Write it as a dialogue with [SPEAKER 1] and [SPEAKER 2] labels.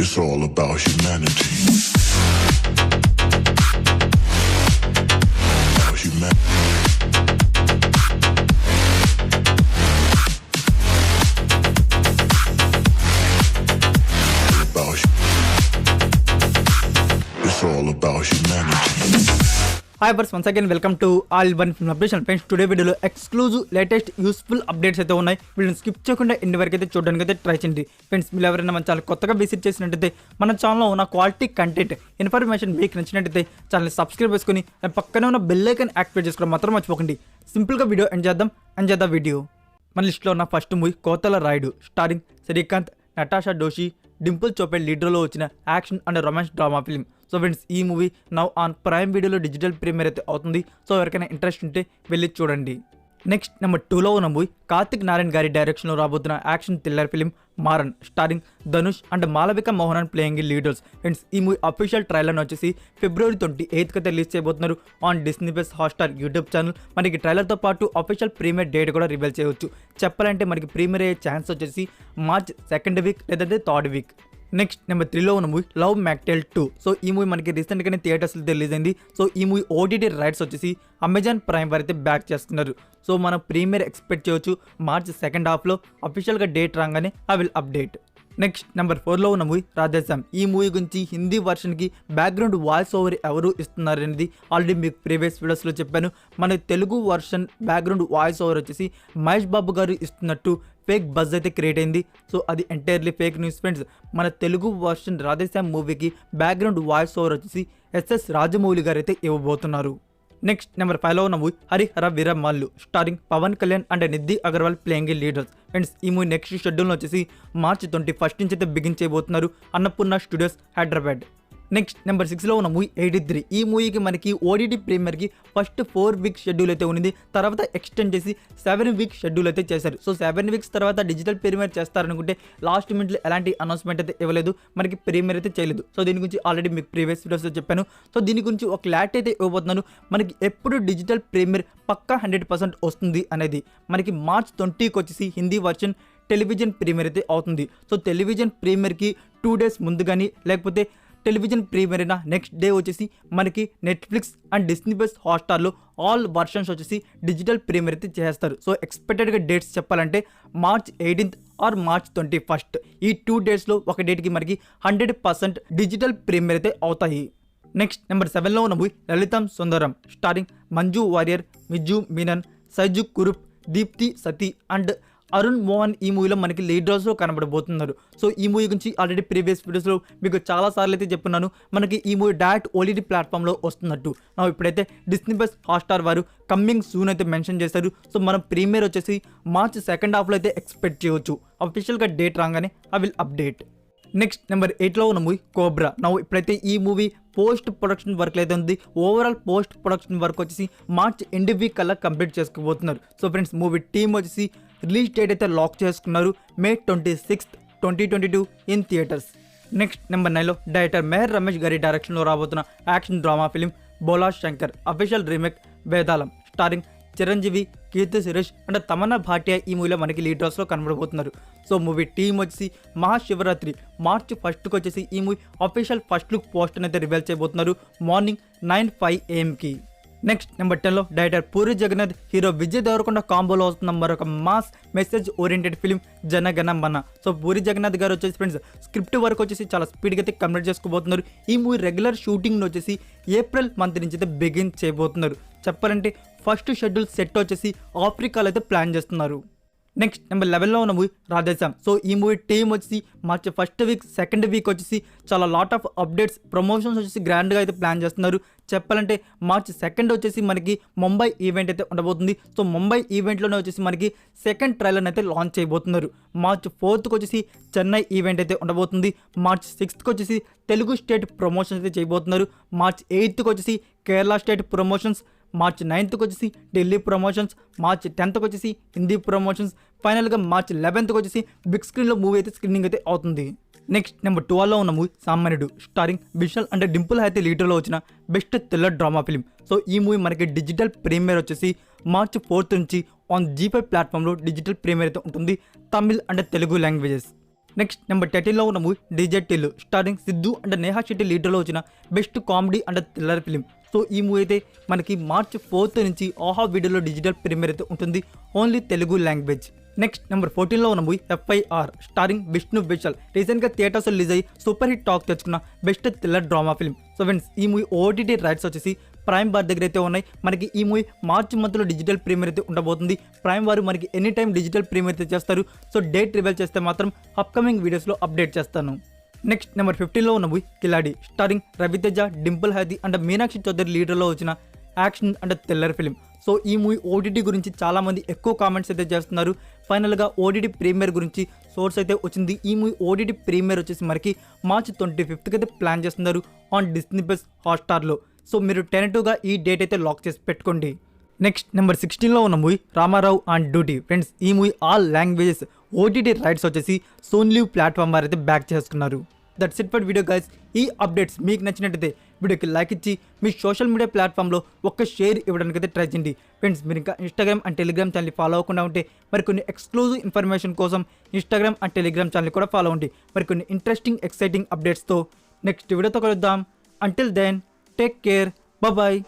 [SPEAKER 1] It's all about humanity. About humanity. It's all about humanity.
[SPEAKER 2] Hi bars, once again welcome to All One Film Updation. Friends, today వీడియోలో exclusive latest useful updates అయితే ఉన్నాయి. వీడియోని skip చేయకుండా end వరకు అయితే చూడడానికి అయితే try చేయండి. ఫ్రెండ్స్, మీరు ఎవరైనా మన ఛానల్ కొత్తగా విజిట్ చేసినట్టయితే మన ఛానల్లో ఉన్న క్వాలిటీ కంటెంట్ ఇన్ఫర్మేషన్ మీకు నచ్చినట్టయితే ఛానల్ని సబ్స్క్రైబ్ చేసుకుని పక్కనే ఉన్న బెల్ ఐకాన్ యాక్టివేట్ చేసుకోవడం మాత్రం మర్చిపోకండి. సింపుల్గా వీడియో ఎండ్ చేద్దాం వీడియో. మన లిస్ట్లో ఉన్న ఫస్ట్ మూవీ కోతల రాయుడు, స్టారింగ్ శ్రీకాంత్, నటాషా డోషి, డింపుల్ చోపెల్ లీడర్లో వచ్చిన action and romance drama film. So friends, ఈ మూవీ నౌ ఆన్ ప్రైమ్ వీడియోలో డిజిటల్ ప్రీమియర్ అయితే అవుతుంది. సో ఎవరికైనా ఇంట్రెస్ట్ ఉంటే వెళ్ళి చూడండి. నెక్స్ట్ నెంబర్ 2లో ఉన్న మూవీ కార్తిక్ నారాయణ్ గారి డైరెక్షన్లో రాబోతున్న action thriller film Maaran, starring Dhanush and Malavika Mohanan playing leaders. Friends, ఈ మూవీ అఫీషియల్ ట్రైలర్ని వచ్చేసి February 28th రిలీజ్ చేయబోతున్నారు on Disney+ Hotstar YouTube channel. మనకి ట్రైలర్తో పాటు అఫీషియల్ ప్రీమియర్ డేట్ కూడా రివీల్ చేయవచ్చు. చెప్పాలంటే మనకి ప్రీమియర్ అయ్యే ఛాన్స్ వచ్చేసి March 2nd వీక్ లేదంటే 3rd వీక్. నెక్స్ట్ నెంబర్ 3లో ఉన్న మూవీ లవ్ మ్యాక్టెల్ 2. సో ఈ మూవీ మనకి రీసెంట్గానే థియేటర్స్లో రిలీజ్ అయింది. సో ఈ మూవీ OTT రైట్స్ వచ్చేసి అమెజాన్ ప్రైమ్ వారు అయితే బ్యాక్ చేస్తున్నారు. సో మనం ప్రీమియర్ ఎక్స్పెక్ట్ చేయవచ్చు March 2nd అఫీషియల్గా డేట్ రాగానే I will update. Next number 4లో ఉన్న మూవీ రాధేశ్యామ్. ఈ మూవీ గురించి హిందీ వర్షన్కి బ్యాక్గ్రౌండ్ వాయిస్ ఓవర్ ఎవరు ఇస్తున్నారు అనేది ఆల్రెడీ మీకు ప్రీవియస్ వీడియోస్లో చెప్పాను. మన Telugu version background voice over వచ్చేసి మహేష్ బాబు గారు ఇస్తున్నట్టు ఫేక్ బజ్ అయితే క్రియేట్ అయింది. సో అది ఎంటైర్లీ ఫేక్ న్యూస్ ఫ్రెండ్స్. మన తెలుగు వర్షన్ రాధేశ్యామ్ మూవీకి బ్యాక్గ్రౌండ్ వాయిస్ ఓవర్ వచ్చేసి SS రాజమౌళి గారు అయితే ఇవ్వబోతున్నారు. నెక్స్ట్ నెంబర్ 5లో ఉన్న movie Harihara Veeramallu, starring Pawan Kalyan and Nidhi Agarwal playing leaders. Friends, ఈ మూవీ నెక్స్ట్ షెడ్యూల్ వచ్చేసి March 21st నుంచి అయితే బిగిన్ చేయబోతున్నారు Annapurna studios Hyderabad. Next number 6లో ఉన్న మూవీ 83. ఈ మూవీకి మనకి OTT ప్రీమియర్కి ఫస్ట్ 4 వీక్ షెడ్యూల్ అయితే ఉంది. తర్వాత ఎక్స్టెండ్ చేసి 7 వీక్ షెడ్యూల్ అయితే చేశారు. సో 7 వీక్స్ తర్వాత డిజిటల్ ప్రీమియర్ చేస్తారనుకుంటే లాస్ట్ మినిట్లో ఎలాంటి అనౌన్స్మెంట్ అయితే ఇవ్వలేదు, మనకి ప్రీమియర్ అయితే చేయలేదు. సో దీని గురించి ఆల్రెడీ మీకు ప్రీవియస్ వీడియోస్లో చెప్పాను. సో దీని గురించి ఒక క్లారిటీ అయితే ఇవ్వబోతున్నాను. మనకి ఎప్పుడు డిజిటల్ ప్రీమియర్ పక్కా 100% వస్తుంది అనేది మనకి March 20కి వచ్చేసి హిందీ వర్షన్ టెలివిజన్ ప్రీమియర్ అయితే అవుతుంది. సో టెలివిజన్ ప్రీమియర్కి 2 days ముందు కానీ లేకపోతే టెలివిజన్ ప్రీమియర్ అయినా నెక్స్ట్ డే వచ్చేసి మనకి నెట్ఫ్లిక్స్ అండ్ Disney+ హాట్స్టార్లో ఆల్ వర్షన్స్ వచ్చేసి డిజిటల్ ప్రీమియర్ అయితే చేస్తారు. సో ఎక్స్పెక్టెడ్గా డేట్స్ చెప్పాలంటే March 18th or March 21st. ఈ 2 daysలో ఒక డేట్కి మనకి 100% డిజిటల్ ప్రీమియర్ అయితే అవుతాయి. నెక్స్ట్ నెంబర్ 7లో ఉన్న movie Lalitham Sundaram, starring Manju Warrier, Biju Menon, Saiju Kurup, Deepti Sati and Arun Mohan ఈ మూవీలో మనకి లీడ్ రోల్స్లో కనబడబోతున్నారు. సో ఈ మూవీ గురించి ఆల్రెడీ ప్రీవియస్ వీడియోస్లో మీకు చాలాసార్లు అయితే చెప్పున్నాను. మనకి ఈ మూవీ డైరెక్ట్ OTT ప్లాట్ఫామ్లో వస్తున్నట్టు. ఇప్పుడైతే Disney+ హాట్స్టార్ వారు కమ్మింగ్ సూన్ అయితే మెన్షన్ చేశారు. సో మనం ప్రీమియర్ వచ్చేసి March 2nd అయితే ఎక్స్పెక్ట్ చేయవచ్చు. అఫీషియల్గా డేట్ రాగానే I will update. Next number 8లో ఉన్న మూవీ కోబ్రా. ఇప్పుడైతే ఈ మూవీ పోస్ట్ ప్రొడక్షన్ వర్క్ అయితే ఉంది. ఓవరాల్ పోస్ట్ ప్రొడక్షన్ వర్క్ వచ్చేసి March end వీక్ కల్లా కంప్లీట్ చేసుకోబోతున్నారు. సో ఫ్రెండ్స్, మూవీ టీమ్ వచ్చేసి రిలీజ్ డేట్ అయితే లాక్ చేసుకున్నారు May 26th, 2022 in theatres. Next number 9లో డైరెక్టర్ మెహర్ రమేష్ గారి డైరెక్షన్లో రాబోతున్న action drama film Bhola Shankar official remake Vedalam, starring Chiranjeevi, Keerthy Suresh and Tamannaah Bhatia ఈ మూవీలో మనకి లీడ్ రోల్స్లో కనబడబోతున్నారు. సో మూవీ టీమ్ వచ్చేసి మహాశివరాత్రి March 1st వచ్చేసి ఈ movie official first look poster అయితే రివీల్ చేయబోతున్నారు మార్నింగ్ 9:05 AM. నెక్స్ట్ నెంబర్ 10లో director Puri Jagannadh, hero Vijay Deverakonda combo వస్తున్న మరొక మాస్ మెసేజ్ ఓరియంటెడ్ ఫిల్మ్ జనగణ మన. సో పూరి జగన్నాథ్ గారు వచ్చేసి ఫ్రెండ్స్ స్క్రిప్ట్ వర్క్ వచ్చేసి చాలా స్పీడ్గా అయితే కంప్లీట్ చేసుకోబోతున్నారు. ఈ మూవీ రెగ్యులర్ షూటింగ్ వచ్చేసి ఏప్రిల్ మంత్ నుంచి అయితే బిగిన్ చేయబోతున్నారు. చెప్పాలంటే ఫస్ట్ షెడ్యూల్ సెట్ వచ్చేసి ఆఫ్రికాలో అయితే ప్లాన్ చేస్తున్నారు. నెక్స్ట్ నెంబర్ 11లో ఉన్న మూవీ రాధేశ్యామ్. సో ఈ మూవీ టీమ్ వచ్చేసి March 1st week 2nd week వచ్చేసి చాలా లాట్ ఆఫ్ అప్డేట్స్ ప్రమోషన్స్ వచ్చేసి గ్రాండ్గా అయితే ప్లాన్ చేస్తున్నారు. చెప్పాలంటే March 2nd వచ్చేసి మనకి ముంబై ఈవెంట్ అయితే ఉండబోతుంది. సో ముంబై ఈవెంట్లోనే వచ్చేసి మనకి సెకండ్ ట్రైలర్ అయితే లాంచ్ చేయబోతున్నారు. March 4th వచ్చేసి చెన్నై ఈవెంట్ అయితే ఉండబోతుంది. March 6th వచ్చేసి తెలుగు స్టేట్ ప్రమోషన్స్ అయితే చేయబోతున్నారు. March 8th వచ్చేసి Kerala state promotions, March 9th వచ్చేసి ఢిల్లీ ప్రమోషన్స్, March 10th వచ్చేసి హిందీ ప్రమోషన్స్, ఫైనల్గా March 11th వచ్చేసి బిగ్ స్క్రీన్లో మూవీ అయితే స్క్రీనింగ్ అయితే అవుతుంది. నెక్స్ట్ నెంబర్ 12లో ఉన్న మూవీ సామాన్యుడు, స్టారింగ్ విశాల్ అండ్ డింపుల్ అయితే లీడర్లో వచ్చిన best thriller drama film. So ఈ మూవీ మనకి డిజిటల్ ప్రీమియర్ వచ్చేసి March 4th నుంచి ఆన్ G5 ప్లాట్ఫామ్లో డిజిటల్ ప్రీమియర్ అయితే ఉంటుంది, Tamil and Telugu languages. Next number 13లో ఉన్న movie DJ Tillu starring Siddhu and Neha Shetty లీడర్లో వచ్చిన best comedy and thriller film. So ఈ మూవీ అయితే మనకి March 4th నుంచి ఆహా వీడియోలో డిజిటల్ ప్రీమియర్ అయితే ఉంటుంది, only Telugu language. Next number 14లో ఉన్న movie FIR starring Vishnu Vishal రీసెంట్గా థియేటర్స్ రిలీజ్ అయ్యి సూపర్ హిట్ టాక్ తెచ్చుకున్న best thriller drama film. So friends ఈ మూవీ OTT రైట్స్ వచ్చేసి ప్రైమ్ వార్ దగ్గర అయితే ఉన్నాయి. మనకి ఈ మూవీ మార్చ్ మంత్లో డిజిటల్ ప్రీమియర్ అయితే ఉండబోతుంది. ప్రైమ్ వారు మనకి ఎనీ టైం డిజిటల్ ప్రీమియర్ అయితే చేస్తారు. సో డేట్ రివీల్ చేస్తే మాత్రం అప్కమింగ్ వీడియోస్లో అప్డేట్ చేస్తాను. నెక్స్ట్ నెంబర్ 15లో ఉన్న movie Khiladi starring Ravi Teja, Dimple Hayathi and Meenakshi Chaudhary లీడర్లో వచ్చిన action and thriller film. So ఈ మూవీ OTT గురించి చాలా మంది ఎక్కువ కామెంట్స్ అయితే చేస్తున్నారు. ఫైనల్గా OTT ప్రీమియర్ గురించి సోర్స్ అయితే వచ్చింది. ఈ మూవీ OTT ప్రీమియర్ వచ్చేసి మనకి March 25th అయితే ప్లాన్ చేస్తున్నారు ఆన్ Disney+ హాట్స్టార్లో. సో మీరు టెంటేటివ్గా ఈ డేట్ అయితే లాక్ చేసి పెట్టుకోండి. నెక్స్ట్ నెంబర్ 16లో ఉన్న movie Ramarao on duty. Friends ఈ movie all languages OTT rights వచ్చేసి సోనీ లివ్ ప్లాట్ఫామ్ వారు అయితే బ్యాక్ చేసుకున్నారు. That's it for video guys. ఈ అప్డేట్స్ మీకు నచ్చినట్టయితే వీడియోకి లైక్ ఇచ్చి మీ సోషల్ మీడియా ప్లాట్ఫామ్లో ఒక్క షేర్ ఇవ్వడానికి అయితే ట్రై చేయండి. ఫ్రెండ్స్ మీరు ఇంకా Instagram and Telegram channel follow అవ్వకుండా ఉంటే మరికొన్ని ఎక్స్క్లూజివ్ ఇన్ఫర్మేషన్ కోసం ఇన్స్టాగ్రామ్ అండ్ టెలిగ్రామ్ ఛానల్ కూడా ఫాలో అవ్వండి. మరికొన్ని ఇంట్రెస్టింగ్ ఎక్సైటింగ్ అప్డేట్స్తో నెక్స్ట్ వీడియోతో కలుద్దాం. Until then take care, bye.